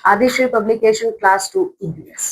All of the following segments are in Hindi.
Adishree publication class 2 EVS।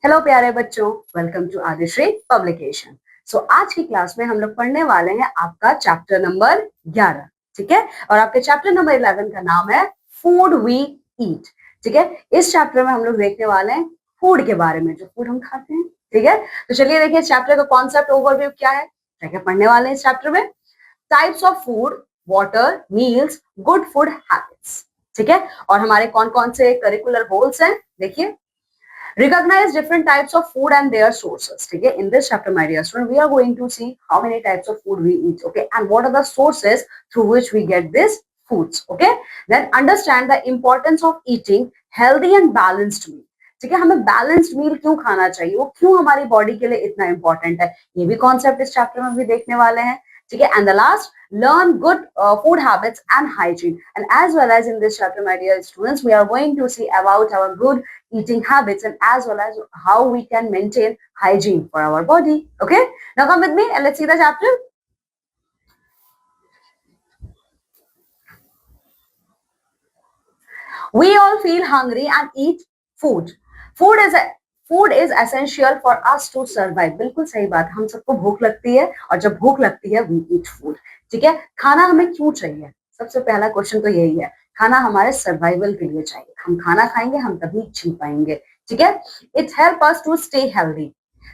Hello प्यारे बच्चों, वेलकम टू आदिश्री पब्लिकेशन। सो आज की क्लास में हम लोग पढ़ने वाले हैं आपका चैप्टर नंबर 11, ठीक है। और आपके चैप्टर नंबर 11 का नाम है फूड वी ईट, ठीक है। इस चैप्टर में हम लोग देखने वाले हैं फूड के बारे में, जो फूड हम खाते हैं, ठीक है। तो चलिए देखिए चैप्टर का कॉन्सेप्ट ओवरव्यू क्या है, क्या क्या पढ़ने वाले हैं इस चैप्टर में। Types of food, water, meals, good food habits, ठीक है। और हमारे कौन कौन से करिकुलर गोल्स हैं, देखिए। Recognize different types of food and their sources. Okay, in this chapter, my dear student, we are going to see how many types of food we eat. Okay, and what are the sources through which we get these foods. Okay, then understand the importance of eating healthy and balanced meal. ठीक है, हमें बैलेंस्ड मील क्यों खाना चाहिए, वो क्यों हमारी बॉडी के लिए इतना इंपॉर्टेंट है, ये भी कॉन्सेप्ट इस चैप्टर में भी देखने वाले हैं, ठीक है। And the last, learn good food habits and hygiene. And as well as in this chapter, my dear students, we are going to see about our good eating habits and as well as how we can maintain hygiene for our body. Okay, now come with me and let's see the chapter. We all feel hungry and eat food. Food is essential for us to survive. बिल्कुल सही बात, हम सबको भूख लगती है और जब भूख लगती है we eat food, ठीक है। खाना हमें क्यों चाहिए, सबसे पहला क्वेश्चन तो यही है। खाना हमारे सर्वाइवल के लिए चाहिए, हम खाना खाएंगे हम तभी जी पाएंगे, ठीक है। It help us to stay healthy.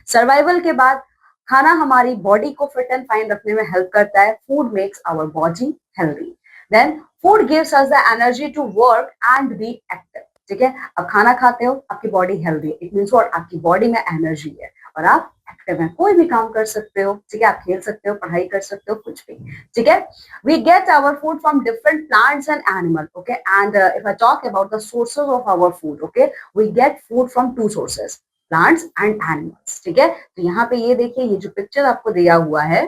Survival के बाद खाना हमारी बॉडी को फिट एंड फाइन रखने में हेल्प करता है। Food makes our body healthy. Then food gives us the energy to work and be active, ठीक है। अब खाना खाते हो, आपकी बॉडी हेल्दी है, इट मीन्स और आपकी बॉडी में एनर्जी है और आप एक्टिव हैं, कोई भी काम कर सकते हो, ठीक है। आप खेल सकते हो, पढ़ाई कर सकते हो, कुछ भी, ठीक है। We get our food from different plants and animals, okay. And if I talk about the sources of our food, okay, we get food from two sources, plants and animals, ठीक है। तो यहाँ पे ये देखिए, ये जो पिक्चर आपको दिया हुआ है,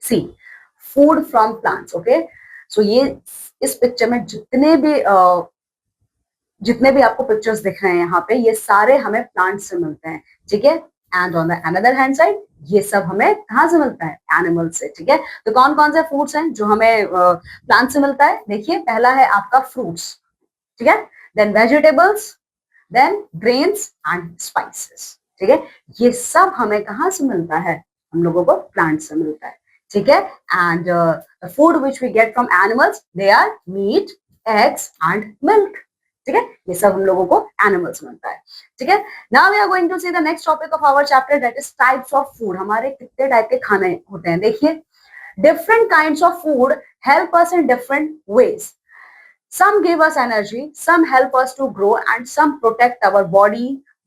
sea food from plants, okay. सो ये इस पिक्चर में जितने भी आपको पिक्चर्स दिख रहे हैं यहाँ पे, ये सारे हमें प्लांट से मिलते हैं, ठीक है। And on the another hand side ये सब हमें कहाँ से मिलता है, एनिमल से, ठीक है। तो कौन कौन से फूड्स हैं जो हमें प्लांट से मिलता है, देखिए। पहला है आपका फ्रूट्स, ठीक है। Then vegetables, then grains and spices, ठीक है। ये सब हमें कहाँ से मिलता है, हम लोगों को प्लांट से मिलता है, ठीक है। And the food which we get from animals, they are meat, eggs and milk, ठीक है। ये सब हम लोगों को एनिमल्स मिलता है, ठीक है। Now we are going to see the next topic of our chapter, that is types of food. हमारे कितने टाइप के खाने होते हैं, देखिए। Different kinds of food help us in different ways. Some give us energy, some help us to grow and some protect our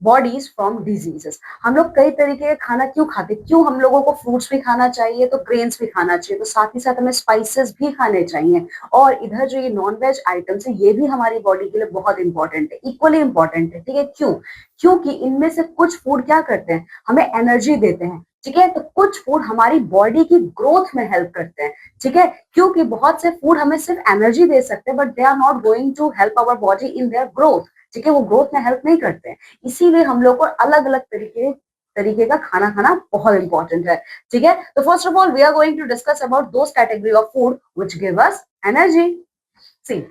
bodies from diseases. हम लोग कई तरीके के खाना क्यों खाते, क्यों हम लोगों को फ्रूट्स भी खाना चाहिए, तो ग्रेन्स भी खाना चाहिए, तो साथ ही साथ हमें स्पाइसेस भी खाने चाहिए। और इधर जो ये नॉन वेज आइटम्स है, ये भी हमारी बॉडी के लिए बहुत इंपॉर्टेंट है, इक्वली इंपॉर्टेंट है, ठीक है। क्यों, क्योंकि इनमें से कुछ फूड क्या करते हैं, हमें एनर्जी देते हैं, ठीक है। तो कुछ फूड हमारी बॉडी की ग्रोथ में हेल्प करते हैं, ठीक है। क्योंकि बहुत से फूड हमें सिर्फ एनर्जी दे सकते हैं, but they are not going to help our body in their growth, ठीक है। वो ग्रोथ में हेल्प नहीं करते हैं, इसीलिए हम लोग को अलग अलग तरीके का खाना खाना बहुत इंपॉर्टेंट है, ठीक है। तो first of all we are going to discuss about those category of food which give us energy. See,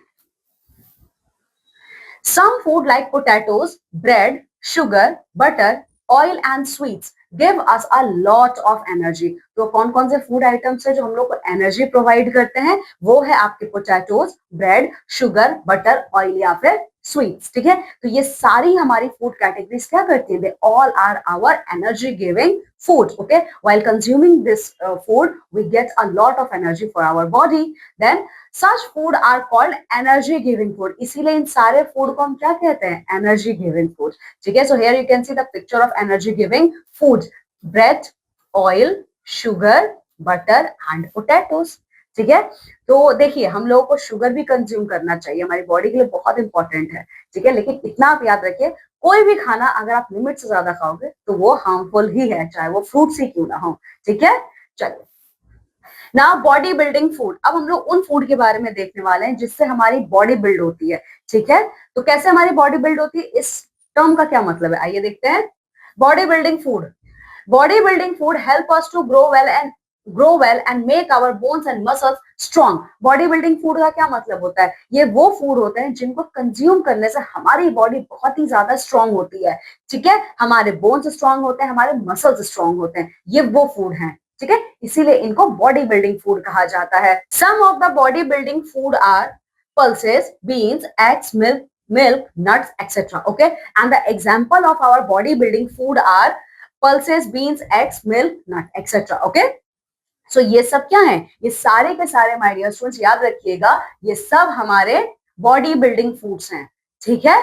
some food like potatoes, bread, sugar, butter, oil and sweets give us a lot of energy. तो कौन कौन से फूड आइटम्स है जो हम लोग को एनर्जी प्रोवाइड करते हैं, वो है आपके potatoes, bread, sugar, butter, oil या फिर स्वीट्स, ठीक है। तो ये सारी हमारी फूड कैटेगरीज क्या करती है, they all are our energy giving food, okay. While consuming this food we get a lot of energy for our body. Then such food are called energy giving food. इसीलिए इन सारे फूड को हम क्या कहते हैं, एनर्जी गिविंग फूड, ठीक है। So here you can see the picture of energy giving food, bread, oil, sugar, butter and potatoes, ठीक है। तो देखिए, हम लोगों को शुगर भी कंज्यूम करना चाहिए, हमारी बॉडी के लिए बहुत इंपॉर्टेंट है, ठीक है। लेकिन इतना आप याद रखिए, कोई भी खाना अगर आप लिमिट से ज्यादा खाओगे तो वो हार्मफुल ही है, चाहे वो फ्रूट्स ही क्यों ना हो, ठीक है। चलिए, नाउ बॉडी बिल्डिंग फूड। अब हम लोग उन फूड के बारे में देखने वाले हैं जिससे हमारी बॉडी बिल्ड होती है, ठीक है। तो कैसे हमारी बॉडी बिल्ड होती है, इस टर्म का क्या मतलब है, आइए देखते हैं। Body building food, body building food help us to grow well and grow well and make our bones and muscles strong. Body building food का क्या मतलब होता है? ये वो फूड होते हैं जिनको कंज्यूम करने से हमारी बॉडी बहुत ही ज्यादा स्ट्रांग होती है, ठीक है, हमारे बोन्स स्ट्रांग होते हैं, हमारे मसल्स स्ट्रांग होते हैं, ये वो फूड हैं, ठीक है, इसीलिए इनको बॉडी बिल्डिंग फूड कहा जाता है. Some of the body building food are pulses, beans, eggs, milk, nuts, etc. Okay, and the example of our bodybuilding food are pulses, beans, eggs, milk, nut, etc. Okay. सो ये सब क्या है? ये सारे के सारे माय डियर स्टूडेंट्स याद रखिएगा, ये सब हमारे बॉडी बिल्डिंग फूड्स हैं, ठीक है.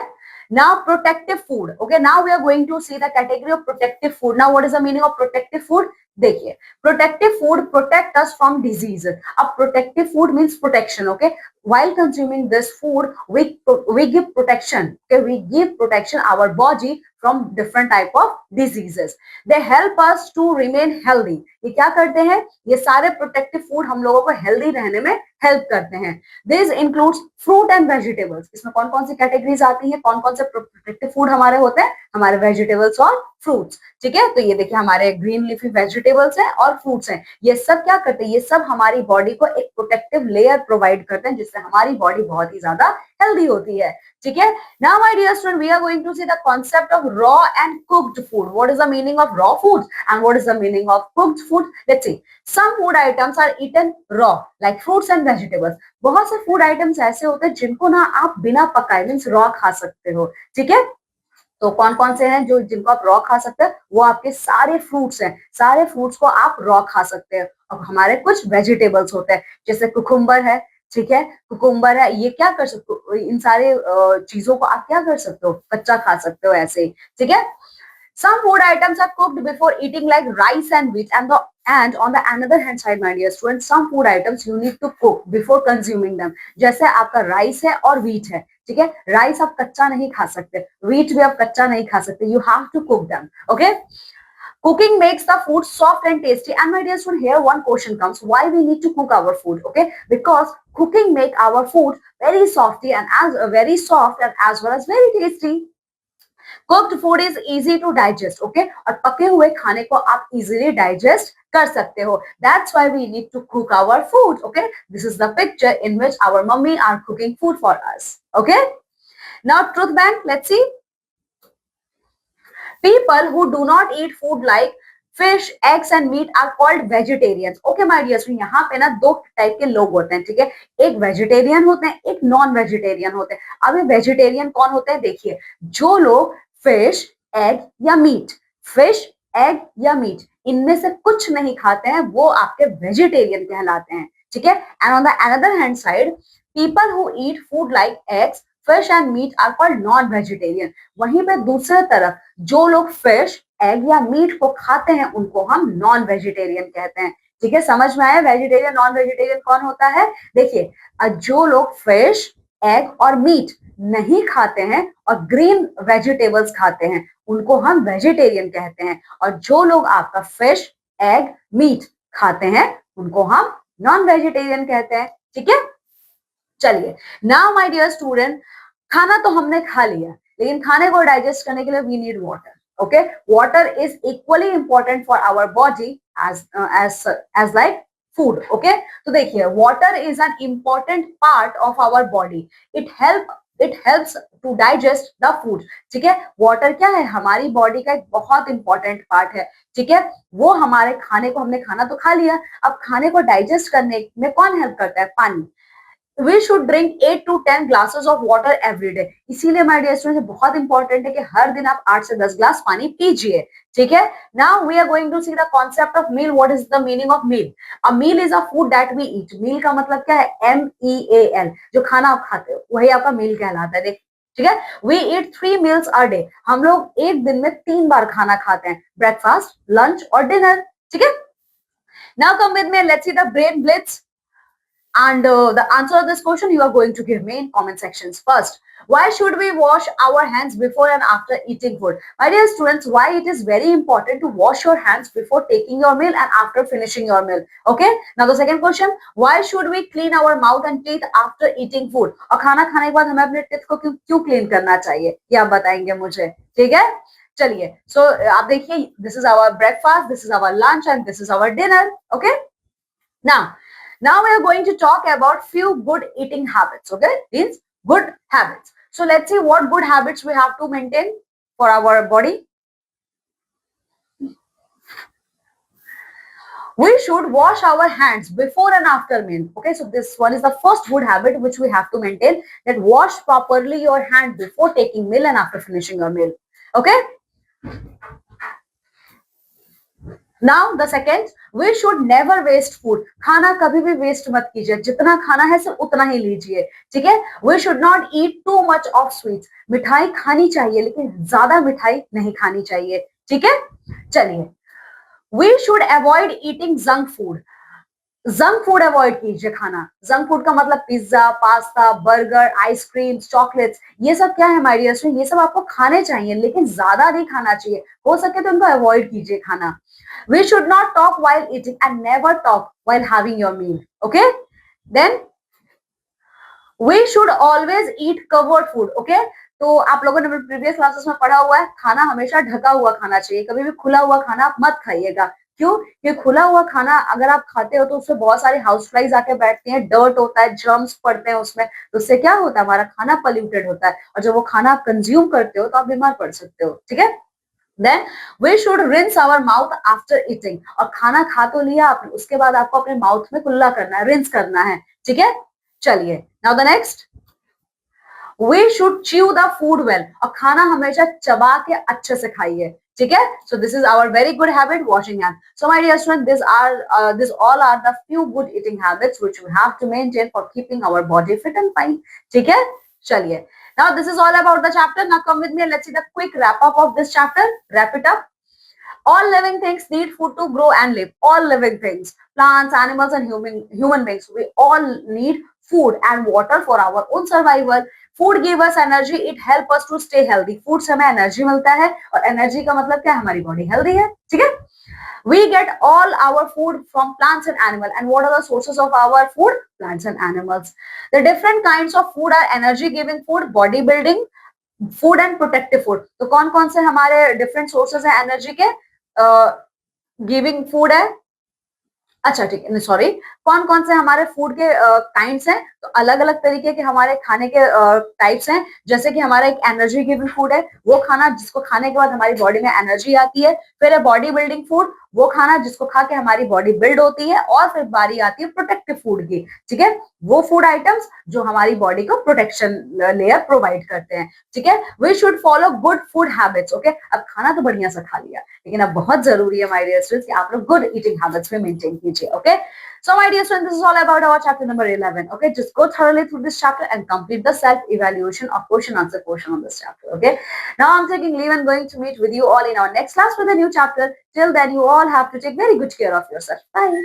Now protective food. Okay, now we are going to see the category of protective food. Now what is the meaning of protective food? देखिए, protective food protect us from disease. अब protective food means protection. Okay, while consuming this food we give protection. Okay, we give protection our body from different type of diseases. They help us to remain healthy. ये क्या करते हैं? ये सारे प्रोटेक्टिव फूड हम लोगों को हेल्दी रहने में हेल्प करते हैं. This includes fruit and vegetables. इसमें कौन कौन सी कैटेगरीज आती है, कौन कौन से प्रोटेक्टिव फूड हमारे होते हैं? हमारे वेजिटेबल्स और फ्रूट्स, ठीक है. तो ये देखिए हमारे ग्रीन लीफी वेजिटेबल्स हैं और फ्रूट्स हैं. ये सब क्या करते हैं? ये सब हमारी बॉडी को एक प्रोटेक्टिव लेयर प्रोवाइड करते हैं जिससे हमारी बॉडी बहुत ही ज्यादा हेल्दी होती है, ठीक है. Now my dear student, we are going to see the concept of raw and cooked food. What is the meaning of raw food and what is the meaning of cooked food? Let's see. Some food items are eaten raw like fruits and vegetables. बहुत से फूड आइटम्स ऐसे होते हैं जिनको ना आप बिना पकाए मींस रॉ खा सकते हो, ठीक है. तो कौन कौन से हैं जो जिनको आप रॉ खा सकते हैं? वो आपके सारे फ्रूट्स हैं. सारे फ्रूट्स को आप रॉ खा सकते हैं. अब हमारे कुछ वेजिटेबल्स होते हैं जैसे कुकुम्बर है, ठीक है, कुकुम्बर है. ये क्या कर सकते हो? इन सारे चीजों को आप क्या कर सकते हो? कच्चा खा सकते हो ऐसे ही, ठीक है. Some food items are cooked before eating like rice and wheat and on the another hand side my dear students, some food items you need to cook before consuming them. जैसे आपका राइस है और व्हीट है, ठीक है. राइस आप कच्चा नहीं खा सकते, व्हीट भी आप कच्चा नहीं खा सकते. You have to cook them. Okay. Cooking makes the food soft and tasty. And my dear student, here one question comes: why we need to cook our food? Okay, because cooking make our food very softy and as very soft and as well as very tasty. Cooked food is easy to digest. Okay, और पके हुए खाने को आप easily digest कर सकते हो. That's why we need to cook our food. Okay, this is the picture in which our mummy are cooking food for us. Okay, now truth bank. Let's see. People who do not eat food like fish, eggs and meat are called vegetarians. Okay, my dear, यहाँ पे ना दो टाइप के लोग होते हैं, ठीक है. एक वेजिटेरियन होते हैं, एक नॉन वेजिटेरियन होते हैं. अब ये वेजिटेरियन कौन होते हैं? देखिए, जो लोग फिश, एग या मीट, फिश, एग या मीट इनमें से कुछ नहीं खाते हैं वो आपके वेजिटेरियन कहलाते हैं, ठीक है. And on the another hand side, people who eat food like eggs, fish and meat are called non vegetarian. वहीं पे दूसरे तरफ जो लोग फिश, एग या मीट को खाते हैं उनको हम नॉन वेजिटेरियन कहते हैं, ठीक है. समझ में आया वेजिटेरियन नॉन वेजिटेरियन कौन होता है? देखिए, जो लोग फिश, एग और मीट नहीं खाते हैं और ग्रीन वेजिटेबल्स खाते हैं उनको हम वेजिटेरियन कहते हैं. और जो लोग आपका फिश, एग, मीट खाते हैं उनको हम नॉन वेजिटेरियन कहते हैं, ठीक है. चलिए, नाउ माय डियर स्टूडेंट, खाना तो हमने खा लिया लेकिन खाने को डाइजेस्ट करने के लिए we need water. Okay, water is equally important for our body as like food. Okay, तो देखिए, water is an important part of our body. It helps to digest the food, ठीक है. वाटर क्या है? हमारी बॉडी का एक बहुत इंपॉर्टेंट पार्ट है, ठीक है. वो हमारे खाने को, हमने खाना तो खा लिया, अब खाने को डाइजेस्ट करने में कौन हेल्प करता है? पानी. We should drink 8 to 10 glasses of water every day. इसीलिए my dear students बहुत इंपॉर्टेंट है कि हर दिन आप 8 से 10 ग्लास पानी पीजिए, ठीक है. Now we are going to see the concept of meal. What is the meaning of meal? A meal is a food that we eat. Meal का मतलब क्या है? MEAL. जो खाना आप खाते हो वही आपका मील कहलाता है. देख, ठीक है. We eat 3 meals a day. हम लोग एक दिन में 3 बार खाना खाते हैं, ब्रेकफास्ट, लंच और डिनर, ठीक है. Now come with me and let's see the brain blitz. And the answer of this question you are going to give me in comment sections. First, why should we wash our hands before and after eating food? My dear students, why it is very important to wash your hands before taking your meal and after finishing your meal. Okay, now the second question, why should we clean our mouth and teeth after eating food? और खाना खाने के बाद हमें अपने टीथ को क्यों क्लीन करना चाहिए, ये आप बताएंगे मुझे, ठीक है. चलिए, सो आप देखिए, this is our breakfast, this is our lunch and this is our dinner. Okay, Now we are going to talk about few good eating habits. Okay, means good habits. So let's see what good habits we have to maintain for our body. We should wash our hands before and after meal. Okay, so this one is the first good habit which we have to maintain, that wash properly your hand before taking meal and after finishing your meal. Okay. Now the second, we should never waste food. खाना कभी भी waste मत कीजिए, जितना खाना है सिर्फ उतना ही लीजिए, ठीक है. We should not eat too much of sweets. मिठाई खानी चाहिए लेकिन ज्यादा मिठाई नहीं खानी चाहिए, ठीक है. चलिए, we should avoid eating junk food. Junk food avoid कीजिए खाना. जंक फूड का मतलब pizza, pasta, burger, ice cream, chocolates, ये सब क्या है माय डियर स्टूडेंट, ये सब आपको खाने चाहिए लेकिन ज्यादा नहीं खाना चाहिए. हो सके तो इनको अवॉइड कीजिए खाना. We should not talk while eating and never talk while having your meal. Okay? Then we should always eat covered food. Okay? तो आप लोगों ने प्रीवियस क्लासेस में पढ़ा हुआ है, खाना हमेशा ढका हुआ खाना चाहिए. कभी भी खुला हुआ खाना आप मत खाइएगा. क्यों? क्योंकि खुला हुआ खाना अगर आप खाते हो तो उससे बहुत सारी हाउस फ्लाइज आके बैठती हैं, डर्ट होता है, जर्म्स पड़ते हैं उसमें, तो उससे क्या होता है, हमारा खाना पॉल्यूटेड होता है, और जब वो खाना आप कंज्यूम करते हो तो आप बीमार पड़ सकते हो. ठीक है. Then we should rinse our mouth after eating. और खाना खा तो लिया आपने, उसके बाद आपको अपने माउथ में कुल्ला करना है, रिंस करना है. ठीक है. चलिए, now the next, we should chew the food well. और खाना हमेशा चबा के अच्छे से खाइए. ठीक है. So this is our very good habit, washing hands. So my dear students, these all are the few good eating habits which we have to maintain for keeping our body fit and fine. ठीक है. चलिए. Now this is all about the chapter. Now come with me and let's see the quick wrap up of this chapter. Wrap it up. All living things need food to grow and live. All living things, plants, animals, and human beings, we all need food and water for our own survival. Food give us energy. It help us to stay healthy. Food से हमें energy मिलता है, और energy का मतलब क्या है, हमारी body healthy है. ठीक है. We get all our food from plants and animals. And what are the sources of our food? Plants and animals. The different kinds of food are energy giving food, body building food, and protective food. तो कौन कौन से हमारे different sources हैं energy के? गिविंग फूड है. अच्छा ठीक है, सॉरी, कौन कौन से हमारे फूड के काइंड्स हैं, तो अलग अलग तरीके के हमारे खाने के टाइप्स हैं. जैसे कि हमारा एक एनर्जी गिविंग फूड है, वो खाना जिसको खाने के बाद हमारी बॉडी में एनर्जी आती है. फिर है बॉडी बिल्डिंग फूड, वो खाना जिसको खा के हमारी बॉडी बिल्ड होती है. और फिर बारी आती है प्रोटेक्टिव फूड की. ठीक है. वो फूड आइटम्स जो हमारी बॉडी को प्रोटेक्शन लेयर प्रोवाइड करते हैं. ठीक है. We should follow good food habits. Okay, अब खाना तो बढ़िया सा खा लिया, लेकिन अब बहुत जरूरी है माय डियर स्टूडेंट्स कि आप लोग गुड ईटिंग हैबिट्स में मेंटेन कीजिए. Okay. So my dear students, this is all about our chapter number 11. Okay, just go thoroughly through this chapter and complete the self-evaluation of question answer portion of this chapter. Okay. Now I'm taking leave and going to meet with you all in our next class with a new chapter. Till then, you all have to take very good care of yourself. Bye.